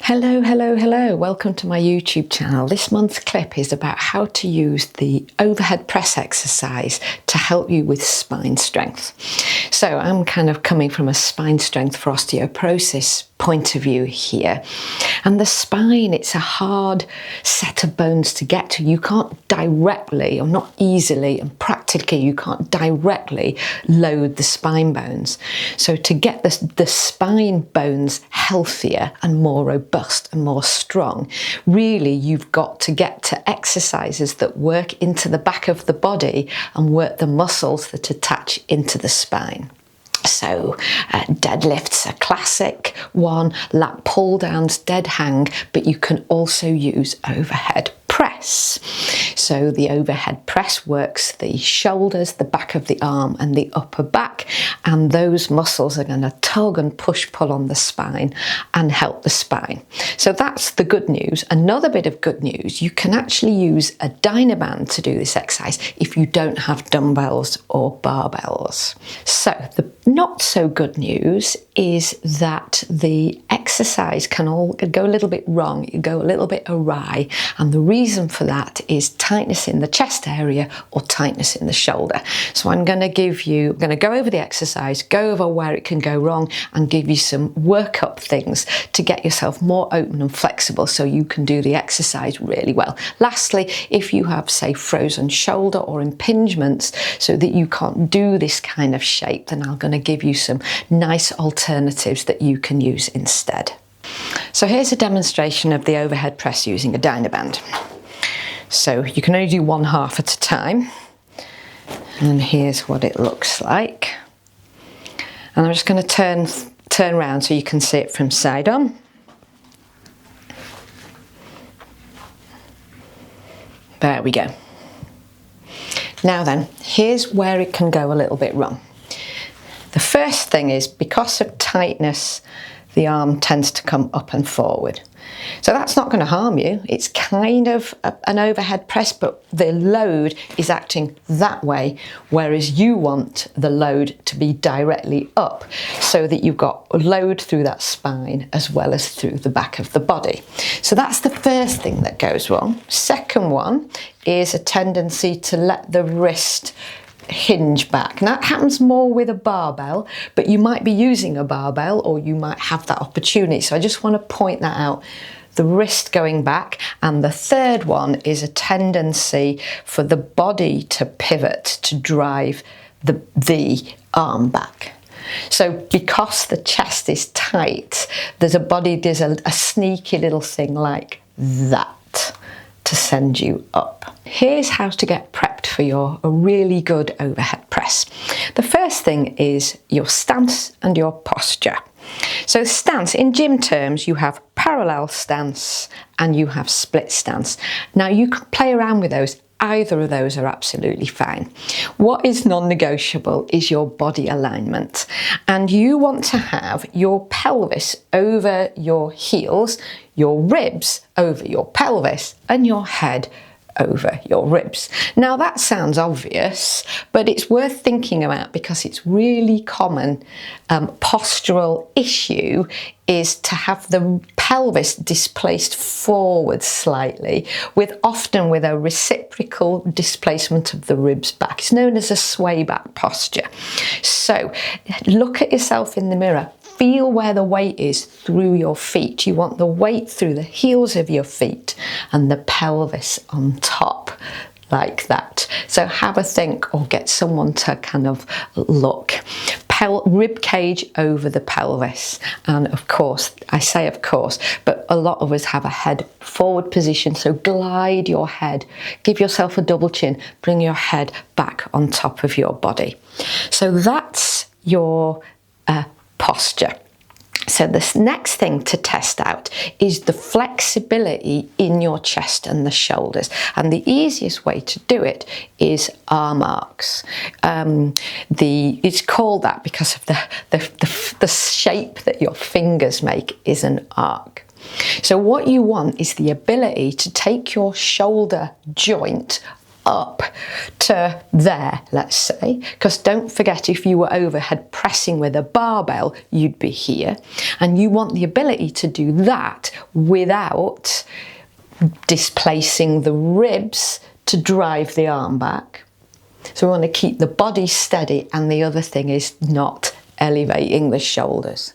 Hello, hello, hello. Welcome to my YouTube channel. This month's clip is about how to use the overhead press exercise to help you with spine strength. So I'm kind of coming from a spine strength for osteoporosis point of view here. And the spine, it's a hard set of bones to get to. You can't directly, or not easily, and practically you can't directly load the spine bones. So to get the spine bones healthier and more robust and more strong, really you've got to get to exercises that work into the back of the body and work the muscles that attach into the spine. So deadlifts a classic one, lat pull downs, dead hang, but you can also use overhead press. So the overhead press works the shoulders, the back of the arm and the upper back, and those muscles are going to tug and push pull on the spine and help the spine. So that's the good news. Another bit of good news, you can actually use a Dynaband to do this exercise if you don't have dumbbells or barbells. So the not so good news is that the exercise can all go a little bit wrong, you go a little bit awry, and the reason for that is tightness in the chest area or tightness in the shoulder. So I'm going to go over the exercise, go over where it can go wrong, and give you some workup things to get yourself more open and flexible so you can do the exercise really well. Lastly, if you have, say, frozen shoulder or impingements so that you can't do this kind of shape, then I'm going to give you some nice alternatives that you can use instead. So here's a demonstration of the overhead press using a Dynaband. So you can only do one half at a time, and here's what it looks like. And I'm just going to turn around so you can see it from side on. There we go. Now then, here's where it can go a little bit wrong. The first thing is, because of tightness, the arm tends to come up and forward. So that's not going to harm you. It's kind of an overhead press, but the load is acting that way, whereas you want the load to be directly up so that you've got load through that spine as well as through the back of the body. So that's the first thing that goes wrong. Second one is a tendency to let the wrist hinge back. Now that happens more with a barbell, but you might be using a barbell or you might have that opportunity. So I just want to point that out, the wrist going back. And the third one is a tendency for the body to pivot to drive the arm back. So because the chest is tight, there's a sneaky little thing like that to send you up. Here's how to get prepped for a really good overhead press. The first thing is your stance and your posture. So stance, in gym terms, you have parallel stance and you have split stance. Now you can play around with those. Either of those are absolutely fine. What is non-negotiable is your body alignment. And you want to have your pelvis over your heels, your ribs over your pelvis, and your head over your ribs. Now that sounds obvious, but it's worth thinking about because it's really common postural issue is to have the pelvis displaced forward slightly, often with a reciprocal displacement of the ribs back. It's known as a sway back posture. So look at yourself in the mirror. Feel where the weight is through your feet. You want the weight through the heels of your feet and the pelvis on top, like that. So have a think or get someone to kind of look. Rib cage over the pelvis. And of course, I say of course, but a lot of us have a head forward position. So glide your head, give yourself a double chin, bring your head back on top of your body. So that's your posture. So this next thing to test out is the flexibility in your chest and the shoulders. And the easiest way to do it is arm arcs. It's called that because of the shape that your fingers make is an arc. So what you want is the ability to take your shoulder joint up to there, let's say, because don't forget, if you were overhead pressing with a barbell, you'd be here, and you want the ability to do that without displacing the ribs to drive the arm back. So we want to keep the body steady, and the other thing is not elevating the shoulders.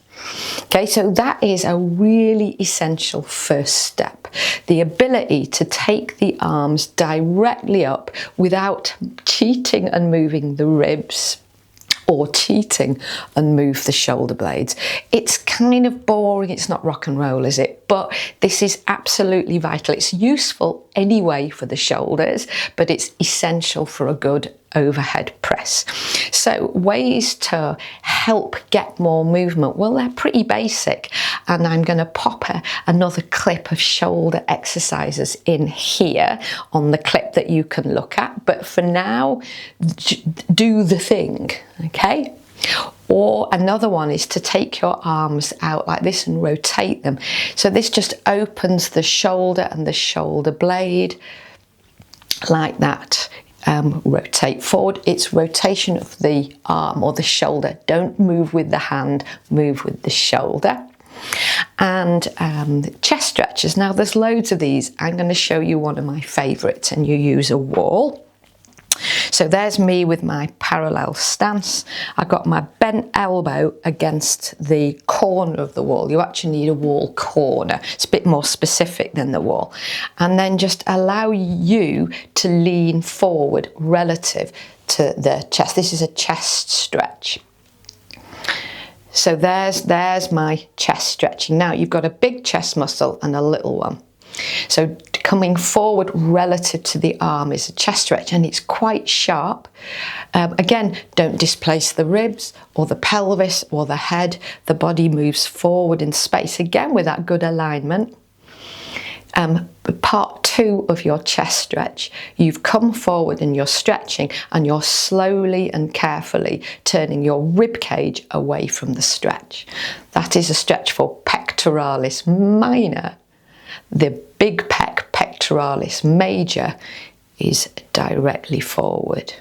Okay, so that is a really essential first step. The ability to take the arms directly up without cheating and moving the ribs, or cheating and move the shoulder blades. It's kind of boring, it's not rock and roll, is it? But this is absolutely vital. It's useful anyway for the shoulders, but it's essential for a good overhead press. So ways to help get more movement, well, they're pretty basic, and I'm going to pop another clip of shoulder exercises in here on the clip that you can look at, but for now, do the thing, okay? Or another one is to take your arms out like this and rotate them. So this just opens the shoulder and the shoulder blade like that. Rotate forward. It's rotation of the arm or the shoulder. Don't move with the hand, move with the shoulder. And chest stretches. Now there's loads of these. I'm going to show you one of my favourites, and you use a wall. So there's me with my parallel stance. I got my bent elbow against the corner of the wall. You actually need a wall corner. It's a bit more specific than the wall. And then just allow you to lean forward relative to the chest. This is a chest stretch. So there's my chest stretching. Now you've got a big chest muscle and a little one. So coming forward relative to the arm is a chest stretch, and it's quite sharp. Again, don't displace the ribs or the pelvis or the head. The body moves forward in space, again with that good alignment. Part two of your chest stretch, you've come forward and you're stretching, and you're slowly and carefully turning your rib cage away from the stretch. That is a stretch for pectoralis minor. The big pectoralis major is directly forward.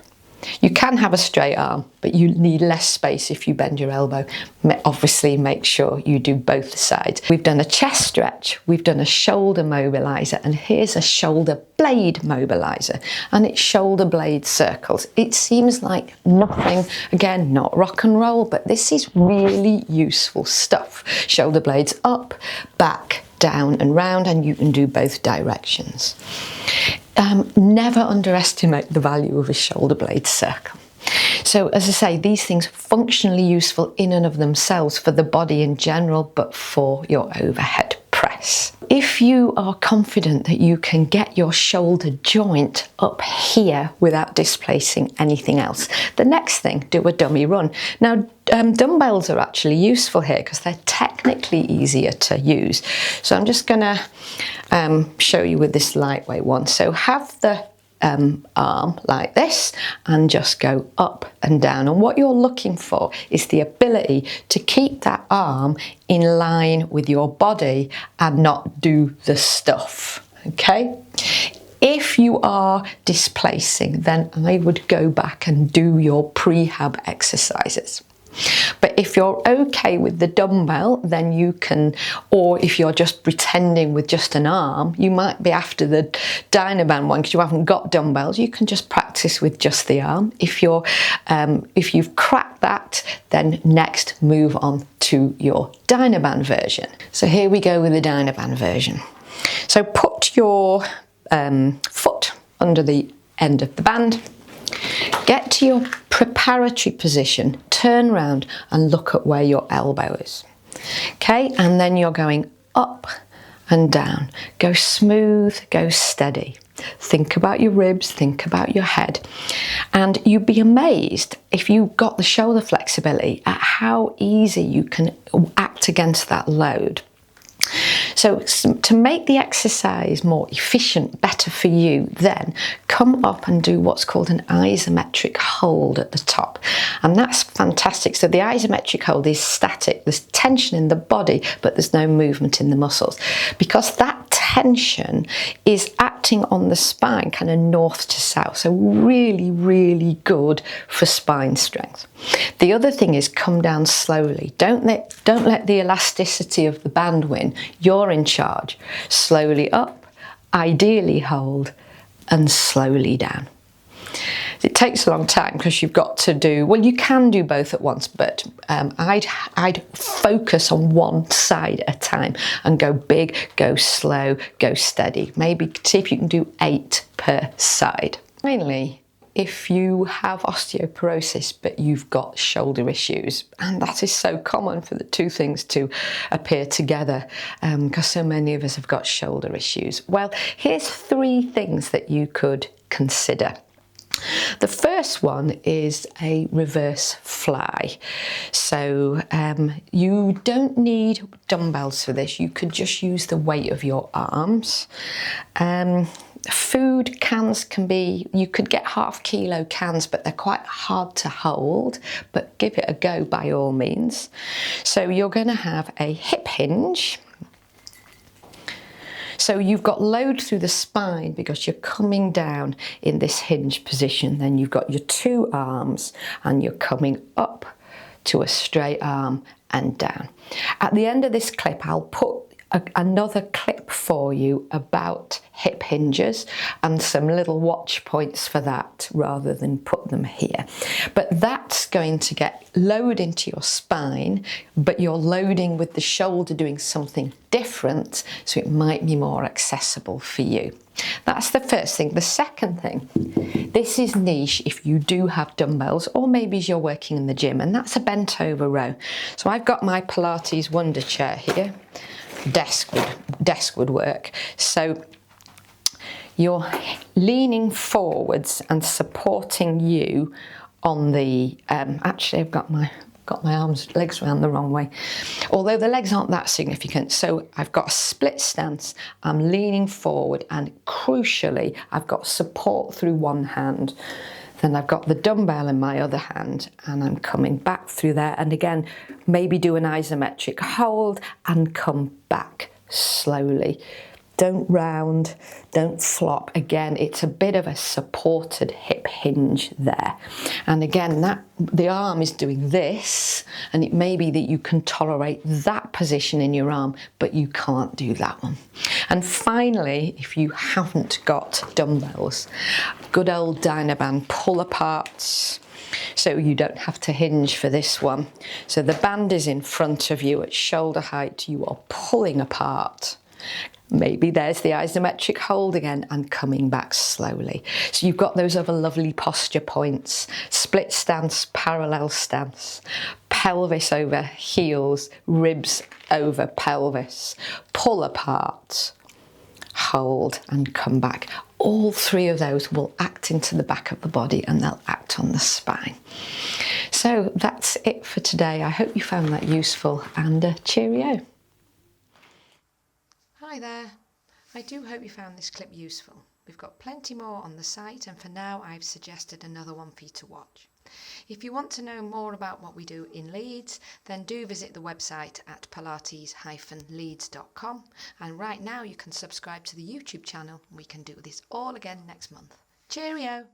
You can have a straight arm, but you need less space if you bend your elbow. Obviously, make sure you do both sides. We've done a chest stretch, we've done a shoulder mobilizer, and here's a shoulder blade mobilizer, and it's shoulder blade circles. It seems like nothing, again, not rock and roll, but this is really useful stuff. Shoulder blades up, back, down and round, and you can do both directions. Never underestimate the value of a shoulder blade circle. So as I say, these things are functionally useful in and of themselves for the body in general, but for your overhead press. If you are confident that you can get your shoulder joint up here without displacing anything else, the next thing, do a dummy run. Now, dumbbells are actually useful here because they're technically easier to use. So I'm just going to show you with this lightweight one. So have the arm like this and just go up and down, and what you're looking for is the ability to keep that arm in line with your body and not do the stuff, okay? If you are displacing, then I would go back and do your prehab exercises. But if you're okay with the dumbbell, then you can, or if you're just pretending with just an arm, you might be after the Dynaband one because you haven't got dumbbells. You can just practice with just the arm. If you've cracked that, then next move on to your Dynaband version. So here we go with the Dynaband version. So put your foot under the end of the band. Get to your preparatory position, turn round and look at where your elbow is. Okay, and then you're going up and down. Go smooth, go steady. Think about your ribs, think about your head. And you'd be amazed if you got the shoulder flexibility at how easy you can act against that load. So to make the exercise more efficient, better for you, then come up and do what's called an isometric hold at the top. And that's fantastic. So the isometric hold is static. There's tension in the body, but there's no movement in the muscles. Because that tension is actually acting on the spine kind of north to south. So really, really good for spine strength. The other thing is come down slowly. Don't let the elasticity of the band win. You're in charge. Slowly up, ideally hold, and slowly down. It takes a long time because you've got to do, well, you can do both at once, but I'd focus on one side at a time and go big, go slow, go steady. Maybe see if you can do 8 per side. Finally, if you have osteoporosis but you've got shoulder issues, and that is so common for the two things to appear together because so many of us have got shoulder issues. Well, here's 3 things that you could consider. The first one is a reverse fly. So you don't need dumbbells for this. You could just use the weight of your arms. Food cans can be, you could get half kilo cans, but they're quite hard to hold, but give it a go by all means. So you're going to have a hip hinge. So you've got load through the spine because you're coming down in this hinge position. Then you've got your 2 arms and you're coming up to a straight arm and down. At the end of this clip, I'll put another clip for you about hip hinges and some little watch points for that rather than put them here. But that's going to get load into your spine, but you're loading with the shoulder doing something different, so it might be more accessible for you. That's the first thing. The second thing, this is niche if you do have dumbbells or maybe you're working in the gym, and that's a bent over row. So I've got my Pilates Wonder chair here. Desk would work. So you're leaning forwards and supporting you on the, actually I've got my legs around the wrong way, although the legs aren't that significant. So I've got a split stance, I'm leaning forward, and crucially I've got support through one hand. Then I've got the dumbbell in my other hand and I'm coming back through there, and again maybe do an isometric hold and come back slowly. Don't round, don't flop. Again, it's a bit of a supported hip hinge there. And again, that the arm is doing this, and it may be that you can tolerate that position in your arm, but you can't do that one. And finally, if you haven't got dumbbells, good old Dynaband pull aparts. So you don't have to hinge for this one. So the band is in front of you at shoulder height, you are pulling apart. Maybe there's the isometric hold again and coming back slowly. So you've got those other lovely posture points. Split stance, parallel stance, pelvis over heels, ribs over pelvis, pull apart, hold and come back. All 3 of those will act into the back of the body and they'll act on the spine. So that's it for today. I hope you found that useful, and cheerio. Hi there. I do hope you found this clip useful. We've got plenty more on the site, and for now I've suggested another one for you to watch. If you want to know more about what we do in Leeds, then do visit the website at pilates-leeds.com, and right now you can subscribe to the YouTube channel. We can do this all again next month. Cheerio!